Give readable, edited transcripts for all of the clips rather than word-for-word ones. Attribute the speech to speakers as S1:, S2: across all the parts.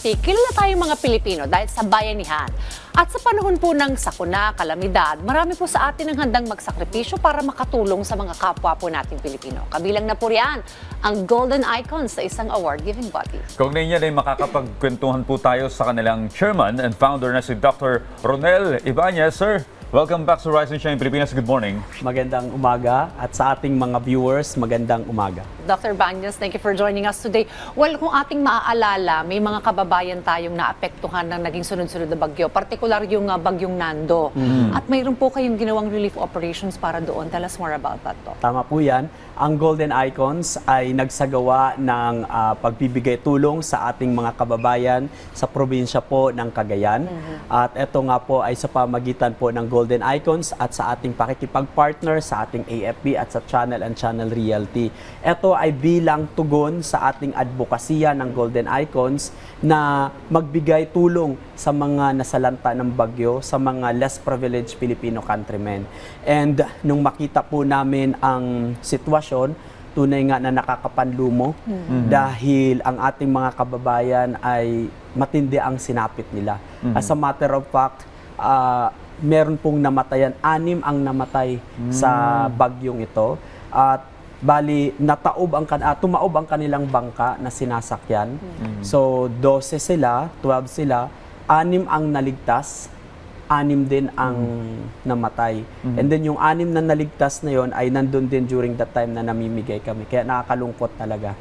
S1: Rusty, kilala tayong mga Pilipino dahil sa bayanihan. At sa panahon po ng sakuna, kalamidad, marami po sa atin ang handang magsakripisyo para makatulong sa mga kapwa po nating Pilipino. Kabilang na po riyan ang Golden Icons sa isang award-giving body.
S2: Kaugnay niyan ay makakapagkwentuhan po tayo sa kanilang chairman and founder na si Dr. Ronel Ibanez. Sir, welcome back to Rise and Shine Pilipinas. Good morning.
S3: Magandang umaga at sa ating mga viewers, magandang umaga.
S1: Dr. Ibanez, thank you for joining us today. Well, kung ating maaalala, may mga kababayan tayong naapektuhan ng naging sunod-sunod na bagyo, partikular yung bagyong Nando. At mayroon po kayong ginawang relief operations para doon. Tell us more about that, Doc.
S3: Tama po yan. Ang Golden Icons ay nagsagawa ng pagbibigay tulong sa ating mga kababayan sa probinsya po ng Cagayan. At ito nga po ay sa pamagitan po ng Golden Icons at sa ating pakikipag-partner sa ating AFP at sa Channel and Channel Realty. Ito ay bilang tugon sa ating advokasya ng Golden Icons na magbigay tulong sa mga nasalanta ng bagyo, sa mga less privileged Filipino countrymen. And nung makita po namin ang sitwasyon, tunay nga na nakakapanlumo dahil ang ating mga kababayan ay matindi ang sinapit nila. As a matter of fact, meron pong namatayan, 6 ang namatay sa bagyong ito. At bali, tumaob ang kanilang bangka na sinasakyan. So, 12 sila, 12 sila, 6 ang naligtas, 6 din ang namatay. And then yung 6 na naligtas na yon ay nandun din during that time na namimigay kami. Kaya nakakalungkot talaga.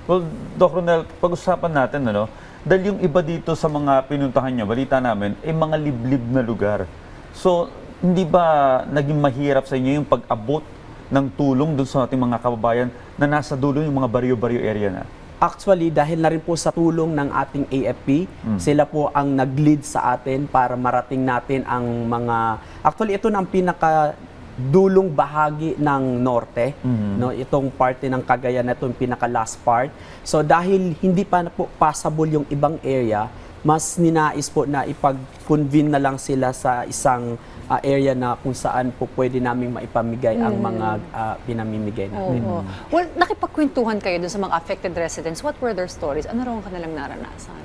S2: Well, Dr. Ronel, pag-usapan natin, ano, dahil yung iba dito sa mga pinuntahan niyo, balita namin, ay mga liblib na lugar. So, hindi ba naging mahirap sa inyo yung pag-abot ng tulong doon sa ating mga kababayan na nasa dulo yung mga baryo-baryo area na?
S3: Actually, dahil na rin po sa tulong ng ating AFP, sila po ang nag-lead sa atin para marating natin ang mga... Actually, ito na ang pinaka-dulong bahagi ng Norte. No? Itong parte ng Cagayan, ito yung pinaka-last part. So, dahil hindi pa na po passable yung ibang area, mas ninais po na ipag-convene na lang sila sa isang area na kung saan po pwede naming maipamigay ang mga pinamimigay natin.
S1: Well, nakipagkwentuhan kayo dun sa mga affected residents. What were their stories? Ano raw ang kanilang naranasan?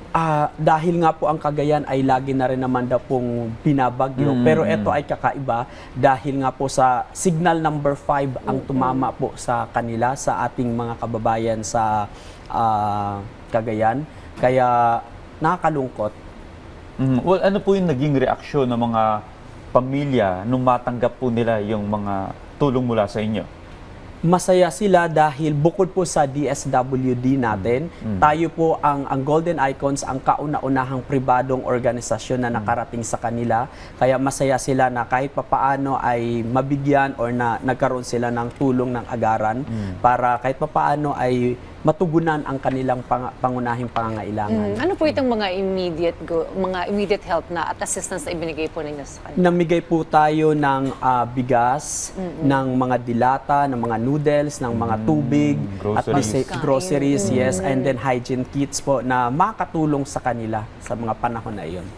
S3: Dahil nga po ang Cagayan ay lagi na rin naman daw pong binabagyo. Pero ito ay kakaiba dahil nga po sa signal number 5 ang tumama po sa kanila, sa ating mga kababayan sa Cagayan. Kaya nakakalungkot.
S2: Well, ano po yung naging reaksyon ng mga pamilya nung matanggap po nila yung mga tulong mula sa inyo?
S3: Masaya sila dahil bukod po sa DSWD natin, tayo po ang Golden Icons, ang kauna-unahang pribadong organisasyon na nakarating sa kanila. Kaya masaya sila na kahit papaano ay mabigyan or na nagkaroon sila ng tulong ng agaran para kahit papaano ay matugunan ang kanilang pangunahing pangangailangan.
S1: Ano po itong mga immediate help na at assistance na ibinigay po ninyo sa kanila?
S3: Namigay po tayo ng bigas, ng mga dilata, ng mga noodles, ng mga tubig, groceries, yes, and then hygiene kits po na makatulong sa kanila sa mga panahon na iyon.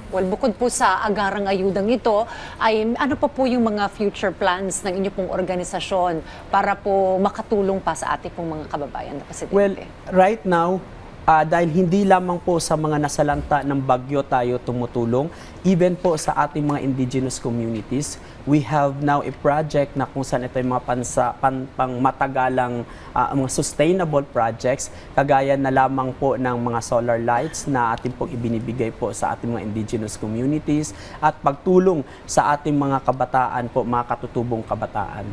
S1: Well, bukod po sa agarang ayudang ito, ay ano pa po yung mga future plans ng inyo pong organisasyon para po makatulong pa sa ating pong mga kababayan na Presidente?
S3: Well, right now, dahil hindi lamang po sa mga nasalanta ng bagyo tayo tumutulong, even po sa ating mga indigenous communities, we have now a project na kung saan ito yung mga pangmatagalang mga sustainable projects, kagaya na lamang po ng mga solar lights na ating pong ibinibigay po sa ating mga indigenous communities at pagtulong sa ating mga kabataan po, mga katutubong kabataan.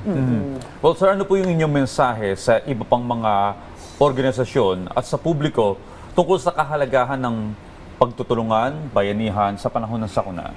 S2: Well, sir, ano po yung inyong mensahe sa iba pang mga organisasyon at sa publiko tungkol sa kahalagahan ng pagtutulungan, bayanihan sa panahon ng sakuna?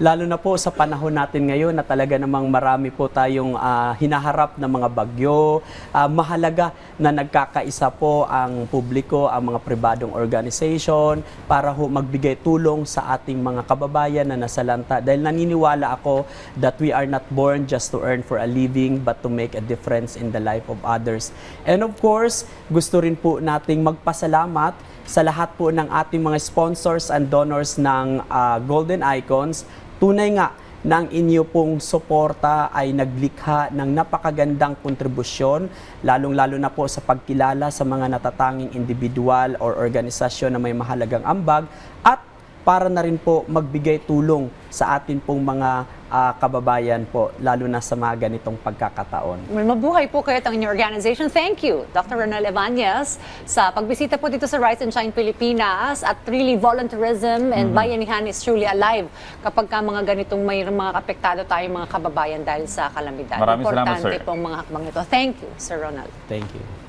S3: Lalo na po sa panahon natin ngayon na talaga namang marami po tayong hinaharap na mga bagyo. Mahalaga na nagkakaisa po ang publiko, ang mga pribadong organization para magbigay tulong sa ating mga kababayan na nasalanta. Dahil naniniwala ako that we are not born just to earn for a living but to make a difference in the life of others. And of course, gusto rin po nating magpasalamat sa lahat po ng ating mga sponsors and donors ng Golden Icons. Tunay nga ng inyo pong suporta ay naglikha ng napakagandang kontribusyon, lalong-lalo na po sa pagkilala sa mga natatanging individual or organisasyon na may mahalagang ambag at para na rin po magbigay tulong sa atin pong mga kababayan po, lalo na sa mga ganitong pagkakataon.
S1: Mabuhay po kayo at ang inyong organization. Thank you, Dr. Ronald Evanez, sa pagbisita po dito sa Rise and Shine Pilipinas. At really, volunteerism and bayanihan is truly alive kapag ka mga ganitong may mga apektado tayong mga kababayan dahil sa kalamidad.
S2: Maraming salamat,
S1: Importante
S2: sir.
S1: pong mga hakbang ito. Thank you, Sir Ronald.
S3: Thank you.